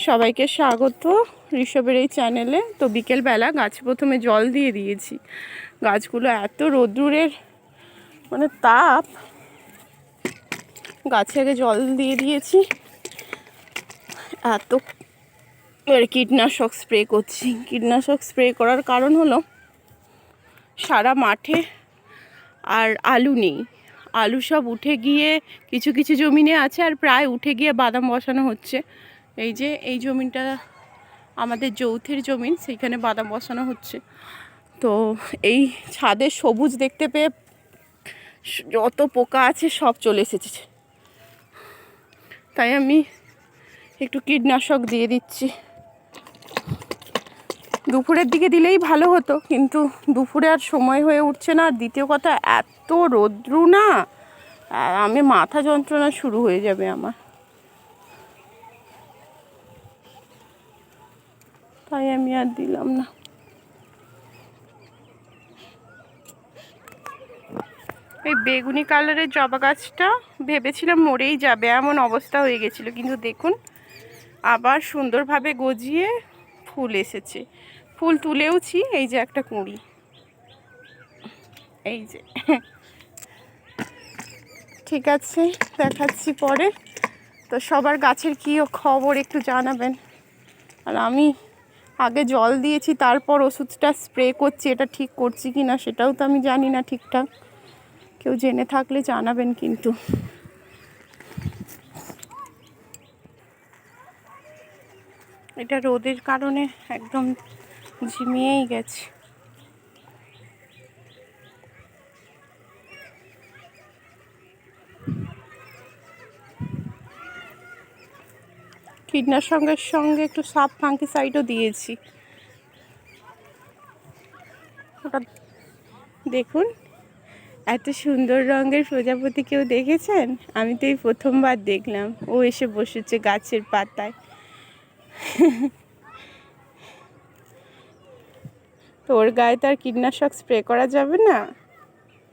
সবাইকে স্বাগত ঋষভের এই চ্যানেলে। তো বিকেলবেলা গাছে প্রথমে জল দিয়ে দিয়েছি। গাছগুলো এত রোদ্দুরের মানে তাপ, গাছে আগে জল দিয়ে দিয়েছি। এত কীটনাশক স্প্রে করছি। কীটনাশক স্প্রে করার কারণ হলো সারা মাঠে আর আলু নেই। আলু সব উঠে গিয়ে কিছু কিছু জমিনে আছে, আর প্রায় উঠে গিয়ে বাদাম বসানো হচ্ছে। এই যে এই জমিনটা আমাদের যৌথের জমিন, সেইখানে বাদাম বসানো হচ্ছে। তো এই ছাদে সবুজ দেখতে পেয়ে যত পোকা আছে সব চলে এসেছে, তাই আমি একটু কীটনাশক দিয়ে দিচ্ছি। দুপুরের দিকে দিলেই ভালো হতো, কিন্তু দুপুরে আর সময় হয়ে উঠছে না। আর দ্বিতীয় কথা, এত রৌদ্রু না, আমি মাথা যন্ত্রণা শুরু হয়ে যাবে আমার, তাই আমি আর দিলাম না। এই বেগুনি কালারের জবা গাছটা ভেবেছিলাম মরেই যাবে, এমন অবস্থা হয়ে গেছিলো, কিন্তু দেখুন আবার সুন্দরভাবে গজিয়ে ফুল এসেছে। ফুল তুলেওছি, এই যে একটা কুঁড়ি, এই যে। ঠিক আছে, দেখাচ্ছি পরে। তো সবার গাছের কী খবর একটু জানাবেন। আর আমি আগে জল দিয়েছি, তারপর ওষুধটা স্প্রে করছি, এটা ঠিক করছি কি না সেটাও তো আমি জানি না ঠিকঠাক। কেউ জেনে থাকলে জানাবেন কিন্তু। এটা রোদের কারণে একদম ঝিমিয়েই গেছে। কীটনাশকের সঙ্গে একটু সাপ ফাঙ্গিসাইডও দিয়েছি। ওটা দেখুন, এত সুন্দর রঙের প্রজাপতি কেউ দেখেছেন? আমি তো এই প্রথমবার দেখলাম। ও এসে বসেছে গাছের পাতায়। তো ওর গায়ে তো আর কীটনাশক স্প্রে করা যাবে না।